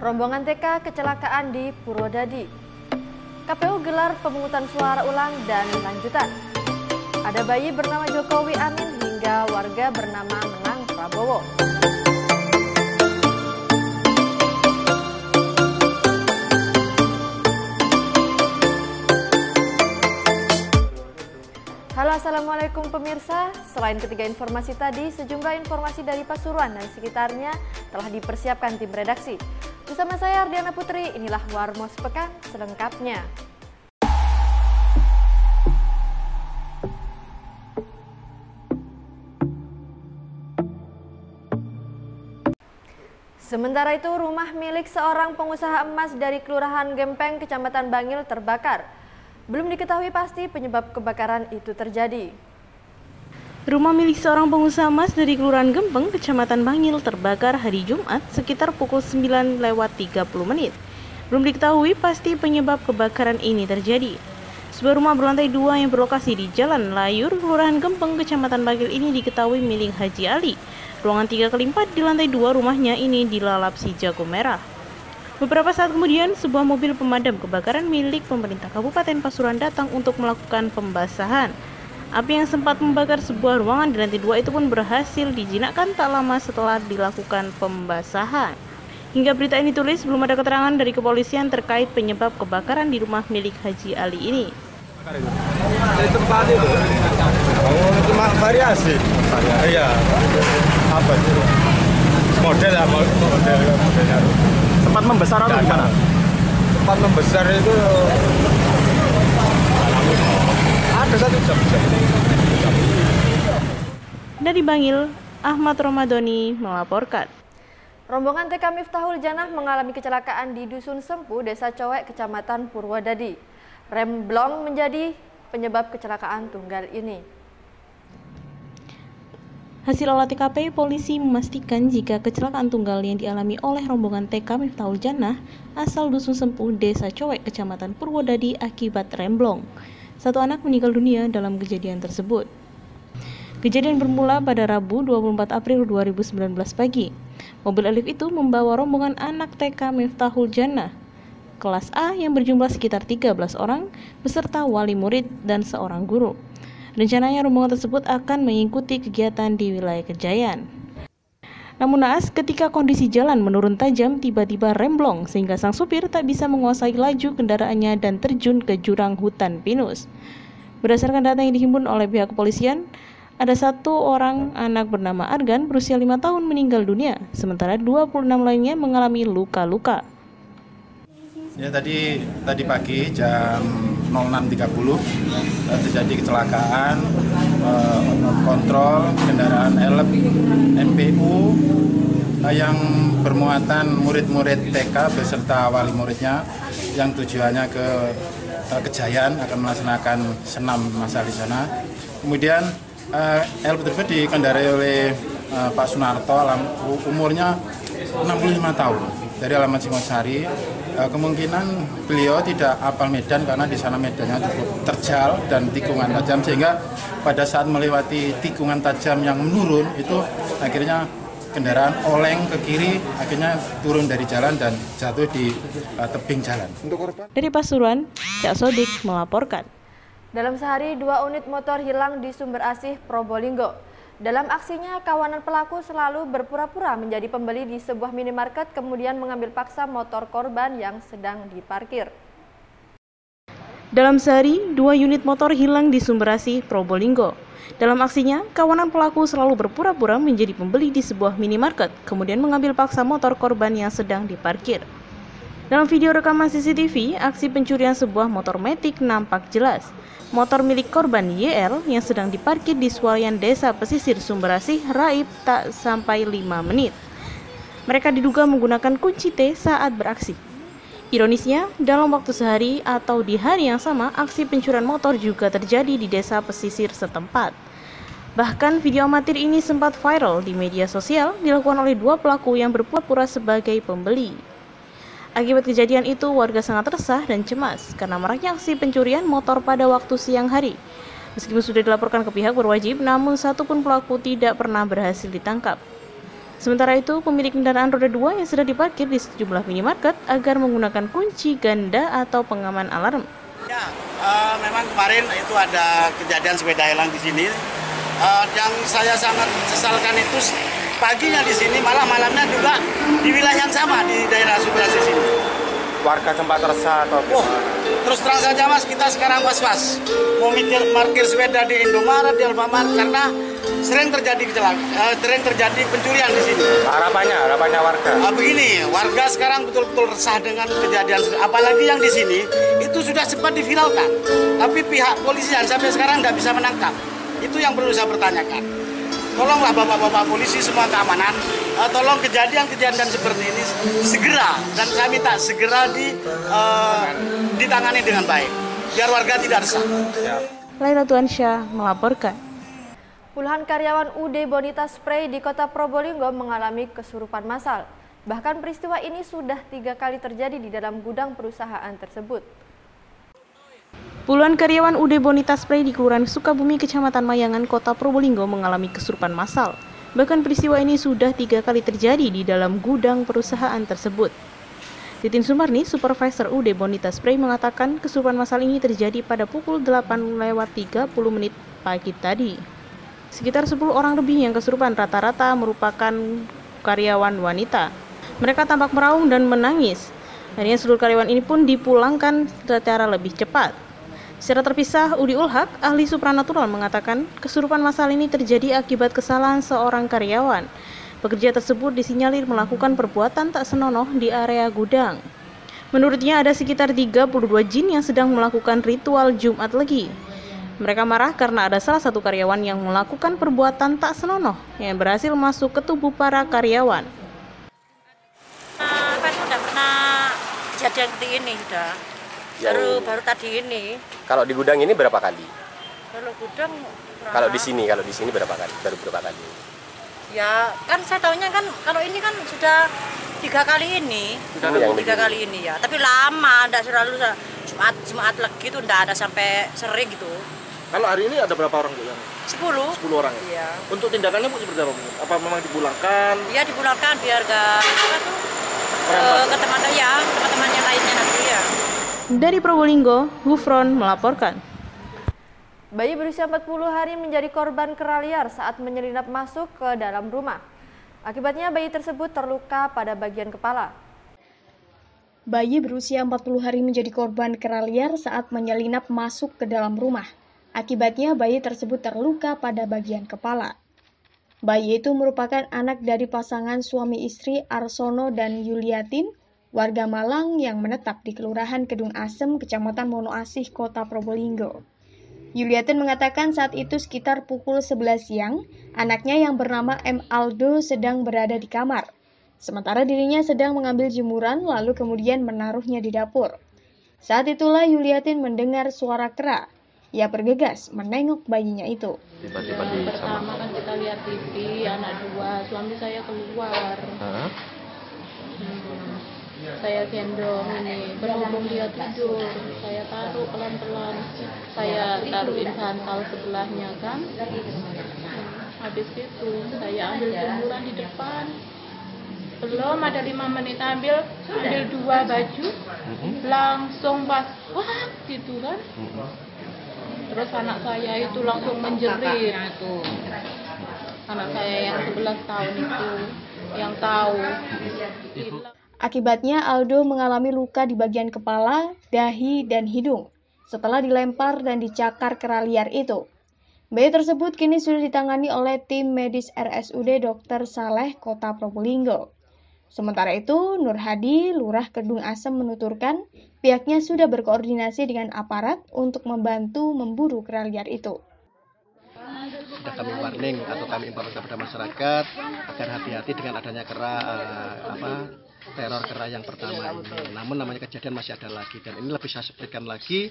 Rombongan TK kecelakaan di Purwodadi. KPU gelar pemungutan suara ulang dan lanjutan. Ada bayi bernama Jokowi Amin hingga warga bernama Menang Prabowo. Halo, assalamualaikum pemirsa. Selain ketiga informasi tadi, sejumlah informasi dari Pasuruan dan sekitarnya telah dipersiapkan tim redaksi. Bersama saya Ardiana Putri, inilah Warmos Pekan selengkapnya. Sementara itu, rumah milik seorang pengusaha emas dari Kelurahan Gempeng, Kecamatan Bangil terbakar. Belum diketahui pasti penyebab kebakaran itu terjadi. Rumah milik seorang pengusaha emas dari Kelurahan Gempeng, Kecamatan Bangil terbakar hari Jumat sekitar pukul 9:30. Belum diketahui pasti penyebab kebakaran ini terjadi. Sebuah rumah berlantai 2 yang berlokasi di Jalan Layur, Kelurahan Gempeng, Kecamatan Bangil ini diketahui milik Haji Ali. Ruangan 3/4 di lantai 2 rumahnya ini dilalap si jago merah. Beberapa saat kemudian, sebuah mobil pemadam kebakaran milik pemerintah Kabupaten Pasuruan datang untuk melakukan pembasahan. Api yang sempat membakar sebuah ruangan di lantai 2 itu pun berhasil dijinakkan tak lama setelah dilakukan pembasahan. Hingga berita ini tulis, belum ada keterangan dari kepolisian terkait penyebab kebakaran di rumah milik Haji Ali ini. Dari tempat itu. Oh, cuma variasi. Iya. Apa itu? Modelnya. Sempat membesar atau gimana? Sempat membesar itu ada 1 jam. Dari Bangil, Ahmad Romadhoni melaporkan. Rombongan TK Miftahul Janah mengalami kecelakaan di Dusun Sempu, Desa Cowek, Kecamatan Purwodadi. Remblong menjadi penyebab kecelakaan tunggal ini. Hasil olah TKP, polisi memastikan jika kecelakaan tunggal yang dialami oleh rombongan TK Miftahul Janah asal Dusun Sempu, Desa Cowek, Kecamatan Purwodadi akibat remblong. 1 anak meninggal dunia dalam kejadian tersebut. Kejadian bermula pada Rabu 24 April 2019 pagi. Mobil Elif itu membawa rombongan anak TK Miftahul Janah kelas A yang berjumlah sekitar 13 orang beserta wali murid dan seorang guru. Rencananya rombongan tersebut akan mengikuti kegiatan di wilayah Kejayan. Namun naas, ketika kondisi jalan menurun tajam, tiba-tiba remblong sehingga sang supir tak bisa menguasai laju kendaraannya dan terjun ke jurang hutan pinus. Berdasarkan data yang dihimpun oleh pihak kepolisian, ada 1 orang anak bernama Argan berusia 5 tahun meninggal dunia, sementara 26 lainnya mengalami luka-luka. Ya, tadi pagi jam 06.30 terjadi kecelakaan kontrol kendaraan Elf MPU yang bermuatan murid-murid TK beserta wali muridnya yang tujuannya ke Kejayan akan melaksanakan senam masal di sana. Kemudian Elf tersebut dikendarai oleh Pak Sunarto, umurnya 65 tahun dari alamat Singosari. Kemungkinan beliau tidak hafal medan karena di sana medannya cukup terjal dan tikungan tajam, sehingga pada saat melewati tikungan tajam yang menurun itu akhirnya kendaraan oleng ke kiri, akhirnya turun dari jalan dan jatuh di tebing jalan. Dari Pasuruan, Cak Sodik melaporkan. Dalam sehari 2 unit motor hilang di Sumber Asih, Probolinggo. Dalam aksinya, kawanan pelaku selalu berpura-pura menjadi pembeli di sebuah minimarket, kemudian mengambil paksa motor korban yang sedang diparkir. Dalam sehari, 2 unit motor hilang di Sumber Asih, Probolinggo. Dalam aksinya, kawanan pelaku selalu berpura-pura menjadi pembeli di sebuah minimarket, kemudian mengambil paksa motor korban yang sedang diparkir. Dalam video rekaman CCTV, aksi pencurian sebuah motor metik nampak jelas. Motor milik korban YL yang sedang diparkir di swalayan Desa Pesisir Sumber Asih raib tak sampai 5 menit. Mereka diduga menggunakan kunci T saat beraksi. Ironisnya, dalam waktu sehari atau di hari yang sama, aksi pencurian motor juga terjadi di Desa Pesisir setempat. Bahkan video amatir ini sempat viral di media sosial, dilakukan oleh 2 pelaku yang berpura-pura sebagai pembeli. Akibat kejadian itu, warga sangat resah dan cemas karena maraknya aksi pencurian motor pada waktu siang hari. Meskipun sudah dilaporkan ke pihak berwajib, namun 1 pun pelaku tidak pernah berhasil ditangkap. Sementara itu, pemilik kendaraan roda 2 yang sedang diparkir di sejumlah minimarket agar menggunakan kunci ganda atau pengaman alarm. Ya, memang kemarin itu ada kejadian sepeda hilang di sini. Yang saya sangat sesalkan itu paginya di sini, malah malamnya juga di wilayah yang sama di daerah Subrasi sini. Warga sempat resah atau Terus terang saja Mas, kita sekarang was-was mau parkir sepeda di Indomaret, di Alfamart karena sering terjadi pencurian di sini. Harapannya warga. Begini, warga sekarang betul-betul resah dengan kejadian, apalagi yang di sini itu sudah sempat diviralkan, tapi pihak polisi yang sampai sekarang tidak bisa menangkap. Itu yang perlu saya pertanyakan. Tolonglah bapak-bapak polisi semua keamanan, tolong kejadian-kejadian seperti ini segera, dan saya minta segera ditangani dengan baik, biar warga tidak resah. Laila Tuansyah melaporkan. Puluhan karyawan UD Bonita Spray di Kota Probolinggo mengalami kesurupan massal. Bahkan peristiwa ini sudah 3 kali terjadi di dalam gudang perusahaan tersebut. Puluhan karyawan UD Bonita Spray di Kelurahan Sukabumi, Kecamatan Mayangan, Kota Probolinggo mengalami kesurupan massal. Bahkan peristiwa ini sudah 3 kali terjadi di dalam gudang perusahaan tersebut. Titin Sumarni, Supervisor UD Bonita Spray, mengatakan kesurupan massal ini terjadi pada pukul 8:30 pagi tadi. Sekitar 10 orang lebih yang kesurupan, rata-rata merupakan karyawan wanita. Mereka tampak meraung dan menangis. Akhirnya seluruh karyawan ini pun dipulangkan secara lebih cepat. Secara terpisah, Udi Ulhak, ahli supranatural, mengatakan kesurupan massal ini terjadi akibat kesalahan seorang karyawan. Pekerja tersebut disinyalir melakukan perbuatan tak senonoh di area gudang. Menurutnya ada sekitar 32 jin yang sedang melakukan ritual Jumat Legi. Mereka marah karena ada salah satu karyawan yang melakukan perbuatan tak senonoh yang berhasil masuk ke tubuh para karyawan. Kan udah pernah kejadian seperti ini sudah. Baru tadi ini. Kalau di gudang ini berapa kali? Kalau gudang Kalau di sini berapa kali? Baru berapa kali? Ya, kan saya tahunya kan kalau ini kan sudah 3 kali ini. Tiga kali ini ya. Tapi lama, enggak selalu Jumat Legi itu enggak ada sampai sering gitu. Kalau hari ini ada berapa orang Bu? 10 orang ya? Iya. Untuk tindakannya Bu seperti apa? Apa memang dipulangkan? Iya, dipulangkan biar gak ke teman-teman yang lainnya nanti ya. Dari Probolinggo, Gufron melaporkan. Bayi berusia 40 hari menjadi korban kera liar saat menyelinap masuk ke dalam rumah. Akibatnya bayi tersebut terluka pada bagian kepala. Bayi berusia 40 hari menjadi korban kera liar saat menyelinap masuk ke dalam rumah. Akibatnya bayi tersebut terluka pada bagian kepala. Bayi itu merupakan anak dari pasangan suami istri Arsono dan Yuliatin, warga Malang yang menetap di Kelurahan Kedung Asem, Kecamatan Monoasih, Kota Probolinggo. Yuliatin mengatakan saat itu sekitar pukul 11 siang, anaknya yang bernama M. Aldo sedang berada di kamar. Sementara dirinya sedang mengambil jemuran lalu kemudian menaruhnya di dapur. Saat itulah Yuliatin mendengar suara kera. Ia bergegas menengok bayinya itu. Tiba-tiba pertama kan kita lihat TV, anak 2, suami saya keluar. Saya gendong ini, berhubung dia tidur, saya taruh pelan-pelan, saya taruhin bantal sebelahnya kan. Habis itu saya ambil jemuran di depan. Belum ada 5 menit ambil 2 baju, langsung pas wah gitu kan. Terus anak saya itu langsung menjerit. Anak saya yang 11 tahun itu yang tahu. Akibatnya Aldo mengalami luka di bagian kepala, dahi, dan hidung setelah dilempar dan dicakar kera liar itu. Bayi tersebut kini sudah ditangani oleh tim medis RSUD Dr. Saleh Kota Probolinggo. Sementara itu, Nur Hadi, Lurah Kedung Asem menuturkan pihaknya sudah berkoordinasi dengan aparat untuk membantu memburu kera liar itu. Sudah kami warning atau kami imbaukan kepada masyarakat agar hati-hati dengan adanya teror kera yang pertama ini. Namun namanya kejadian masih ada lagi dan ini lebih saya sebutkan lagi.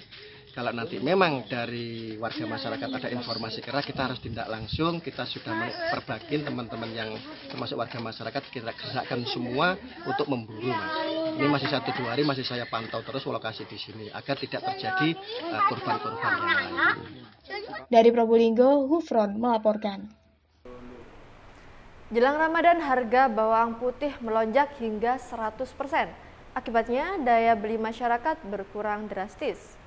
Kalau nanti memang dari warga masyarakat ada informasi kera, kita harus tindak langsung. Kita sudah memperbakin teman-teman yang termasuk warga masyarakat, kita gerakkan semua untuk memburu, Mas. Ini masih 1-2 hari masih saya pantau terus lokasi di sini agar tidak terjadi korban-korban yang lain. Dari Probolinggo, Gufron melaporkan. Jelang Ramadan, harga bawang putih melonjak hingga 100%. Akibatnya, daya beli masyarakat berkurang drastis.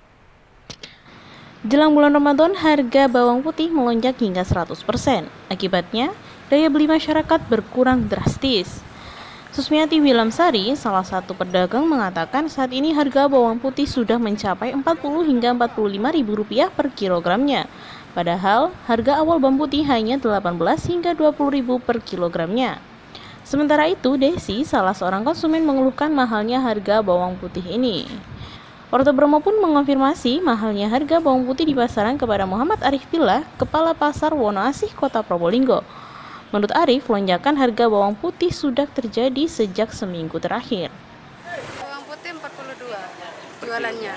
Jelang bulan Ramadan, harga bawang putih melonjak hingga 100%. Akibatnya, daya beli masyarakat berkurang drastis. Susmiati Wilamsari, salah satu pedagang, mengatakan saat ini harga bawang putih sudah mencapai Rp40 hingga Rp45.000 per kilogramnya. Padahal, harga awal bawang putih hanya Rp18 hingga Rp20.000 per kilogramnya. Sementara itu, Desi, salah seorang konsumen, mengeluhkan mahalnya harga bawang putih ini. Porto Bromo pun mengonfirmasi mahalnya harga bawang putih di pasaran kepada Muhammad Arif Billah, Kepala Pasar Wonoasih, Kota Probolinggo. Menurut Arif, lonjakan harga bawang putih sudah terjadi sejak seminggu terakhir. Bawang putih 42 jualannya.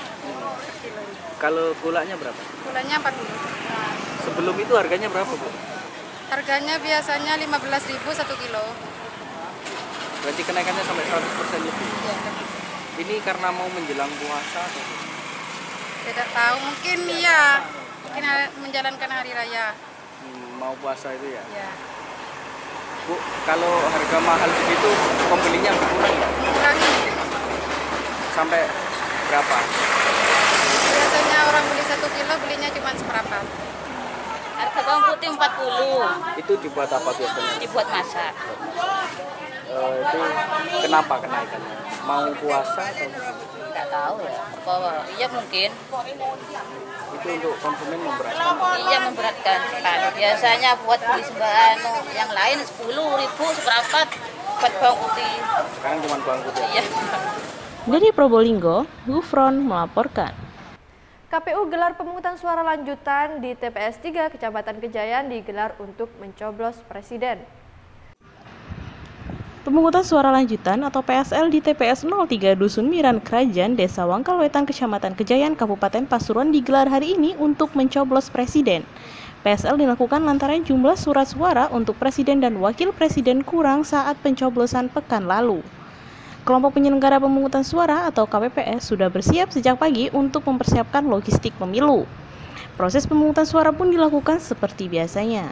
Kalau gulanya berapa? Gulanya 40. Sebelum itu harganya berapa, Bu? Harganya biasanya 15.000 1 kilo. Berarti kenaikannya sampai 100% lebih? Iya. Ini karena mau menjelang puasa atau? Tidak tahu, mungkin iya. Mungkin menjalankan hari raya. Mau puasa itu ya? Iya. Bu, kalau harga mahal segitu pembelinya berkurang ya? Kurangi. Sampai berapa? Biasanya orang beli 1 kilo belinya cuma seperempat. Harga bawang putih 40. Itu dibuat apa biasanya? Dibuat masak. Itu kenapa kenaikannya? Mau puasa atau? Nggak tahu ya. Iya mungkin. Itu untuk konsumen memberatkan? Iya memberatkan sekali. Biasanya buat beli sembahan yang lain 10.000 seperempat buat bawang putih. Sekarang cuma bawang putih? Iya. Dari Probolinggo, Gufron melaporkan. KPU gelar pemungutan suara lanjutan di TPS 3 Kecamatan Kejayan digelar untuk mencoblos presiden. Pemungutan suara lanjutan atau PSL di TPS 03 Dusun Miran Kerajaan, Desa Wangkal Wetan, Kecamatan Kejayan, Kabupaten Pasuruan digelar hari ini untuk mencoblos presiden. PSL dilakukan lantaran jumlah surat suara untuk presiden dan wakil presiden kurang saat pencoblosan pekan lalu. Kelompok penyelenggara pemungutan suara atau KPPS sudah bersiap sejak pagi untuk mempersiapkan logistik pemilu. Proses pemungutan suara pun dilakukan seperti biasanya.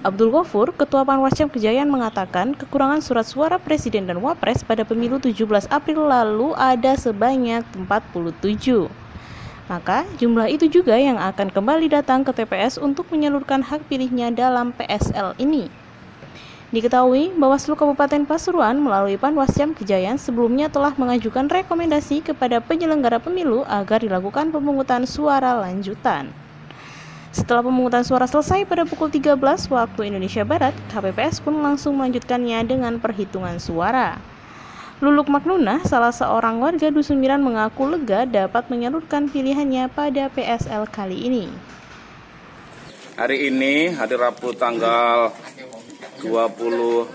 Abdul Ghafur, Ketua Panwascam Kejayan, mengatakan kekurangan surat suara Presiden dan Wapres pada pemilu 17 April lalu ada sebanyak 47. Maka jumlah itu juga yang akan kembali datang ke TPS untuk menyalurkan hak pilihnya dalam PSL ini. Diketahui, Bawaslu Kabupaten Pasuruan melalui Panwascam Kejayan sebelumnya telah mengajukan rekomendasi kepada penyelenggara pemilu agar dilakukan pemungutan suara lanjutan. Setelah pemungutan suara selesai pada pukul 13 waktu Indonesia Barat, KPPS pun langsung melanjutkannya dengan perhitungan suara. Luluk Maknunah, salah seorang warga Dusun Miran, mengaku lega dapat menyalurkan pilihannya pada PSL kali ini. Hari ini, hari Rabu tanggal 24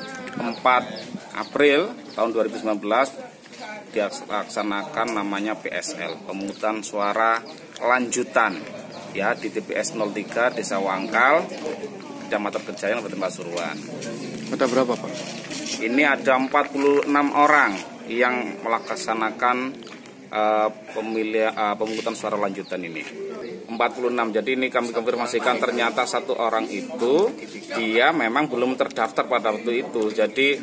April tahun 2019, dilaksanakan namanya PSL, pemungutan suara lanjutan. Ya, di TPS 03 Desa Wangkal, Kecamatan Kejayan, Kabupaten Pasuruan. Ada berapa, Pak? Ini ada 46 orang yang melaksanakan pemungutan suara lanjutan ini. 46. Jadi ini kami konfirmasikan ternyata satu orang itu dia memang belum terdaftar pada waktu itu. Jadi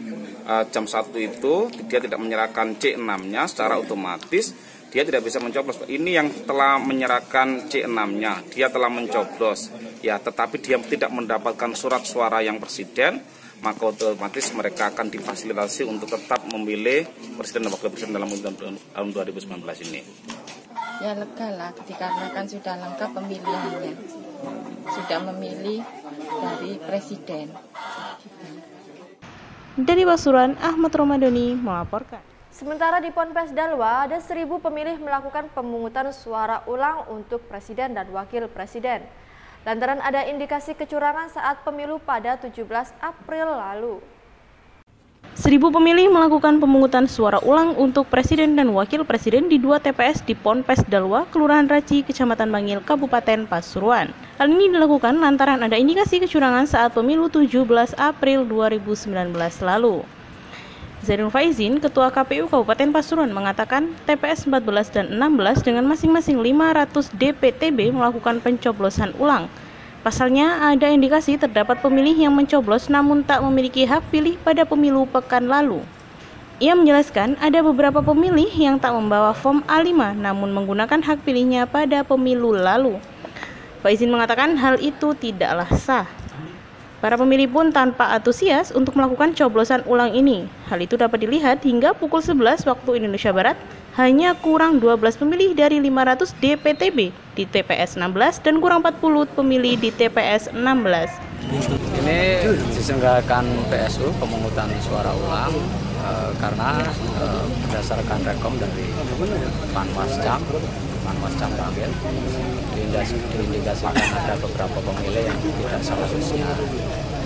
jam 1 itu dia tidak menyerahkan C6-nya secara otomatis. Dia tidak bisa mencoblos. Ini yang telah menyerahkan C6-nya, dia telah mencoblos. Ya, tetapi dia tidak mendapatkan surat suara yang presiden, maka otomatis mereka akan difasilitasi untuk tetap memilih presiden dan wakil presiden dalam tahun 2019 ini. Ya lega lah, dikarenakan sudah lengkap pemilihannya. Sudah memilih dari presiden. Dari Pasuruan, Ahmad Romadoni melaporkan. Sementara di Ponpes Dalwa, ada 1.000 pemilih melakukan pemungutan suara ulang untuk presiden dan wakil presiden. Lantaran ada indikasi kecurangan saat pemilu pada 17 April lalu. 1.000 pemilih melakukan pemungutan suara ulang untuk presiden dan wakil presiden di 2 TPS di Ponpes Dalwa, Kelurahan Raci, Kecamatan Bangil, Kabupaten Pasuruan. Hal ini dilakukan lantaran ada indikasi kecurangan saat pemilu 17 April 2019 lalu. Zainul Faizin, Ketua KPU Kabupaten Pasuruan, mengatakan TPS 14 dan 16 dengan masing-masing 500 DPTB melakukan pencoblosan ulang. Pasalnya, ada indikasi terdapat pemilih yang mencoblos namun tak memiliki hak pilih pada pemilu pekan lalu. Ia menjelaskan ada beberapa pemilih yang tak membawa form A5 namun menggunakan hak pilihnya pada pemilu lalu. Faizin mengatakan hal itu tidaklah sah. Para pemilih pun tanpa antusias untuk melakukan coblosan ulang ini. Hal itu dapat dilihat hingga pukul 11 waktu Indonesia Barat, hanya kurang 12 pemilih dari 500 DPTB di TPS 16 dan kurang 40 pemilih di TPS 16. Ini diselenggarakan PSU pemungutan suara ulang karena berdasarkan rekom dari Panwascam Bangil diindikasikan ada beberapa pemilih yang tidak seharusnya.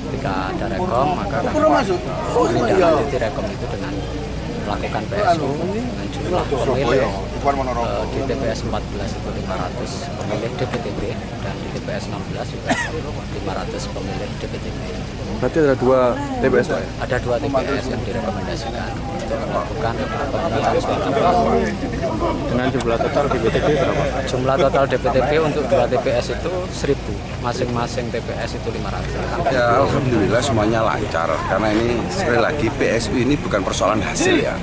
Ketika ada rekom maka kami menindaklanjuti rekom itu dengan melakukan PSU dengan jumlah pemilih di TPS 14 itu 500 pemilih DPTB dan di TPS 16 juga 500 pemilih DPTB. Berarti ada 2 TPS Pak ya? Ada 2 TPS yang direkomendasikan untuk melakukan pemungutan suara. Dengan jumlah total DPTB berapa? Jumlah total DPTB untuk 2 TPS itu 1000, masing-masing TPS itu 500. Ya alhamdulillah semuanya lancar karena ini sekali lagi PSU ini bukan persoalan hasil ya.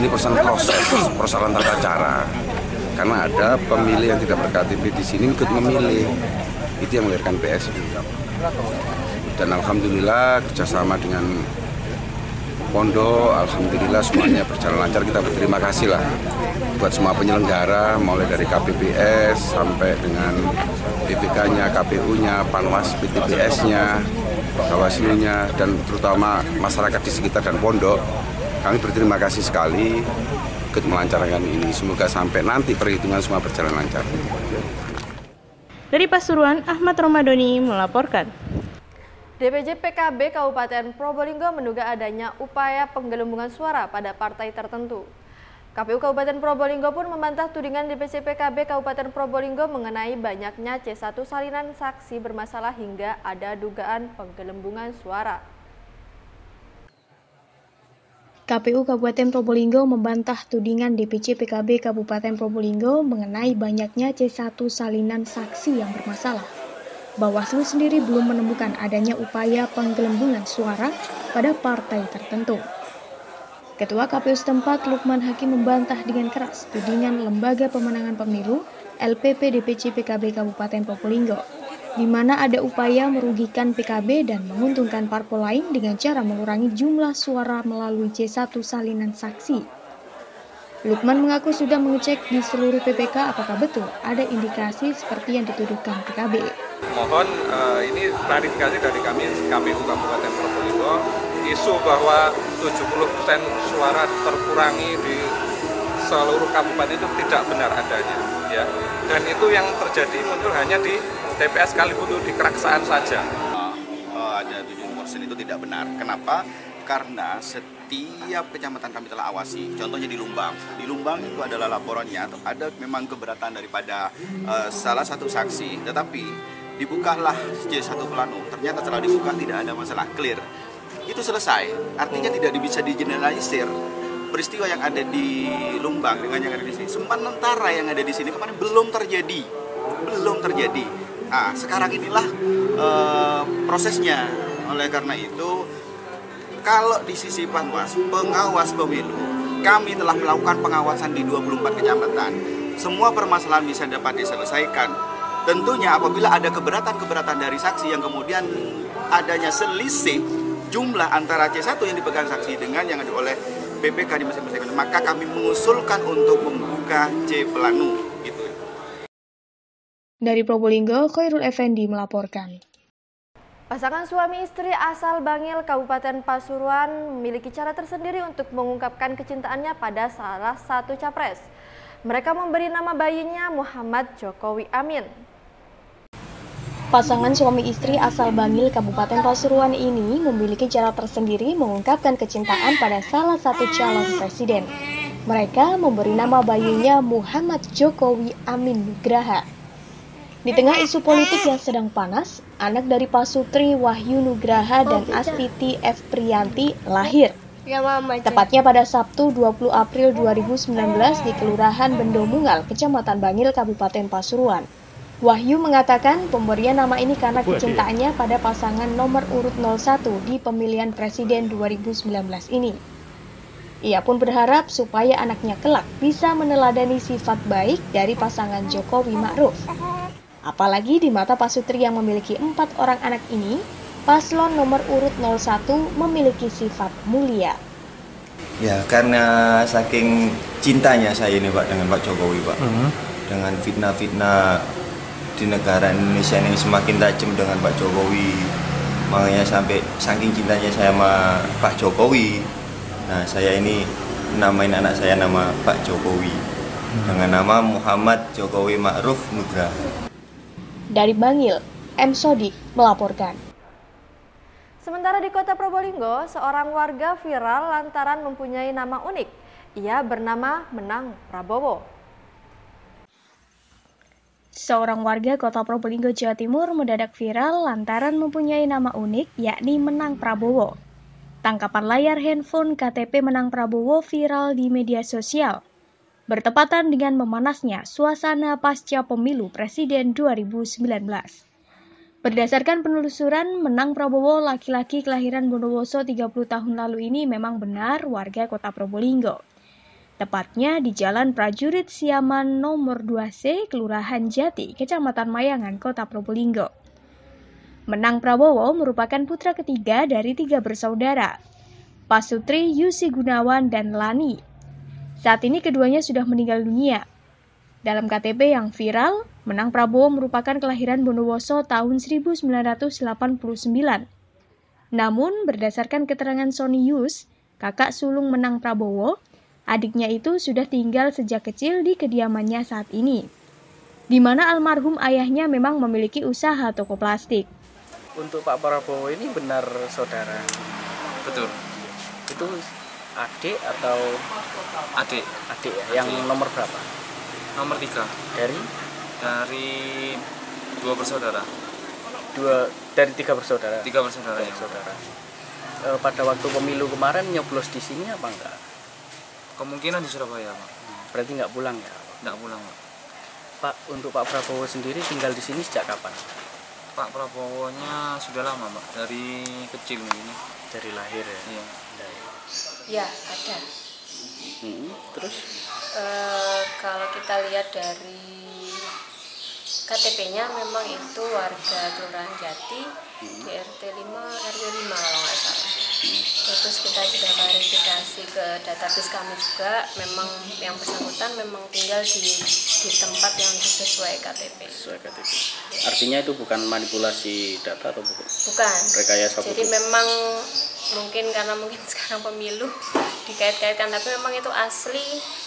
Ini persoalan proses, persoalan tata cara. Karena ada pemilih yang tidak berKTP di sini ikut memilih. Itu yang melahirkan PSU. Dan alhamdulillah kerjasama dengan Pondok, alhamdulillah semuanya berjalan lancar. Kita berterima kasih lah buat semua penyelenggara, mulai dari KPPS sampai dengan BPK-nya, KPU-nya, Panwas, PTPS-nya, Bawaslu-nya, dan terutama masyarakat di sekitar dan Pondok. Kami berterima kasih sekali ikut melancarkan ini. Semoga sampai nanti perhitungan semua berjalan lancar. Dari Pasuruan, Ahmad Romadoni melaporkan. DPJ PKB Kabupaten Probolinggo menduga adanya upaya penggelembungan suara pada partai tertentu. KPU Kabupaten Probolinggo pun membantah tudingan DPJ PKB Kabupaten Probolinggo mengenai banyaknya C1 salinan saksi bermasalah hingga ada dugaan penggelembungan suara. KPU Kabupaten Probolinggo membantah tudingan DPC PKB Kabupaten Probolinggo mengenai banyaknya C1 salinan saksi yang bermasalah. Bawaslu sendiri belum menemukan adanya upaya penggelembungan suara pada partai tertentu. Ketua KPU setempat Lukman Hakim membantah dengan keras tudingan Lembaga Pemenangan Pemilu LPP DPC PKB Kabupaten Probolinggo, di mana ada upaya merugikan PKB dan menguntungkan parpol lain dengan cara mengurangi jumlah suara melalui C1 salinan saksi. Lukman mengaku sudah mengecek di seluruh PPK apakah betul ada indikasi seperti yang dituduhkan PKB. Mohon ini klarifikasi dari kami KPU Kabupaten Probolinggo, isu bahwa 70% suara terkurangi di seluruh kabupaten itu tidak benar adanya, ya. Dan itu yang terjadi muncul hanya di TPS Kalibutu di Keraksaan saja. Ada 70% itu tidak benar. Kenapa? Karena setiap kecamatan kami telah awasi. Contohnya di Lumbang. Di Lumbang itu adalah laporannya ada memang keberatan daripada salah satu saksi, tetapi dibukalah C1 plano. Ternyata setelah dibuka tidak ada masalah, clear. Itu selesai. Artinya tidak bisa digeneralisir. Peristiwa yang ada di Lumbang dengan yang ada di sini, sementara yang ada di sini kemarin belum terjadi. Nah, sekarang inilah prosesnya. Oleh karena itu, kalau di sisi Panwas, pengawas pemilu, kami telah melakukan pengawasan di 24 kecamatan. Semua permasalahan bisa dapat diselesaikan. Tentunya apabila ada keberatan-keberatan dari saksi yang kemudian adanya selisih jumlah antara C1 yang dipegang saksi dengan yang ada oleh PPK di masing-masing, maka kami mengusulkan untuk membuka C planu. Gitu. Dari Probolinggo, Khairul Effendi melaporkan. Pasangan suami istri asal Bangil, Kabupaten Pasuruan memiliki cara tersendiri untuk mengungkapkan kecintaannya pada salah satu capres. Mereka memberi nama bayinya Muhammad Jokowi Amin. Pasangan suami istri asal Bangil, Kabupaten Pasuruan ini memiliki cara tersendiri mengungkapkan kecintaan pada salah satu calon presiden. Mereka memberi nama bayinya Muhammad Jokowi Amin Nugraha. Di tengah isu politik yang sedang panas, anak dari Pasutri Wahyu Nugraha dan Astiti F. Priyanti lahir. Tepatnya pada Sabtu 20 April 2019 di Kelurahan Bendomungal, Kecamatan Bangil, Kabupaten Pasuruan. Wahyu mengatakan pemberian nama ini karena kecintaannya pada pasangan nomor urut 01 di pemilihan presiden 2019 ini. Ia pun berharap supaya anaknya kelak bisa meneladani sifat baik dari pasangan Jokowi Ma'ruf. Apalagi di mata Pak Sutri yang memiliki 4 orang anak ini, paslon nomor urut 01 memiliki sifat mulia. Ya, karena saking cintanya saya ini Pak dengan Pak Jokowi Pak. Dengan fitnah-fitnah di negara Indonesia ini semakin tajam dengan Pak Jokowi. Makanya sampai saking cintanya saya sama Pak Jokowi. Nah, saya ini namain anak saya nama Pak Jokowi. Dengan nama Muhammad Jokowi Ma'ruf Nugraha. Dari Bangil, M. Sodik melaporkan. Sementara di Kota Probolinggo, seorang warga viral lantaran mempunyai nama unik. Ia bernama Menang Prabowo. Seorang warga Kota Probolinggo, Jawa Timur mendadak viral lantaran mempunyai nama unik, yakni Menang Prabowo. Tangkapan layar handphone KTP Menang Prabowo viral di media sosial. Bertepatan dengan memanasnya suasana pasca pemilu Presiden 2019. Berdasarkan penelusuran, Menang Prabowo laki-laki kelahiran Bondowoso 30 tahun lalu ini memang benar warga Kota Probolinggo. Tepatnya di Jalan Prajurit Siaman nomor 2C, Kelurahan Jati, Kecamatan Mayangan, Kota Probolinggo. Menang Prabowo merupakan putra ketiga dari 3 bersaudara, Pak Sutri, Yusi Gunawan, dan Lani. Saat ini keduanya sudah meninggal dunia. Dalam KTP yang viral, Menang Prabowo merupakan kelahiran Bondowoso tahun 1989. Namun, berdasarkan keterangan Sony Yus, kakak sulung Menang Prabowo, adiknya itu sudah tinggal sejak kecil di kediamannya saat ini, di mana almarhum ayahnya memang memiliki usaha toko plastik. Untuk Pak Prabowo ini benar saudara? Betul. Itu adik atau adik ya? Yang nomor berapa? Nomor 3. Dari 2 bersaudara. Dari 3 bersaudara. 3 bersaudara ya. Pada waktu pemilu kemarin nyoblos di sini apa enggak? Kemungkinan di Surabaya, Pak. Berarti nggak pulang ya? Nggak pulang, Pak. Pak, untuk Pak Prabowo sendiri tinggal di sini sejak kapan? Pak Prabowo-nya sudah lama, Pak. Dari kecil ini. Dari lahir ya? Iya. Ya, ada. Terus? Kalau kita lihat dari KTP-nya memang itu warga Kelurahan Jati di RT 5 RW 5 kalau nggak salah. Terus kita sudah verifikasi ke database kami juga, memang yang bersangkutan memang tinggal di tempat yang sesuai KTP. Sesuai KTP. Artinya itu bukan manipulasi data atau bukan? Bukan. Rekayasa. Jadi memang karena sekarang pemilu dikait-kaitkan, tapi memang itu asli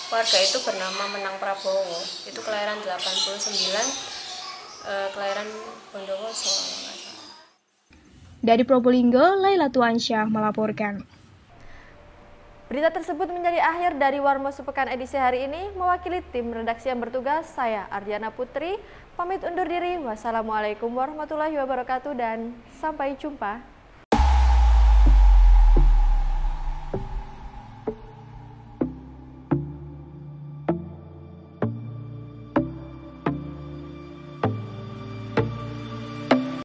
warga itu bernama Menang Prabowo. Itu kelahiran 89, kelahiran Bondowoso. Dari Probolinggo, Laila Tuansyah melaporkan. Berita tersebut menjadi akhir dari Warmo Sepekan edisi hari ini. Mewakili tim redaksi yang bertugas, saya Ardiana Putri, pamit undur diri. Wassalamualaikum warahmatullahi wabarakatuh dan sampai jumpa.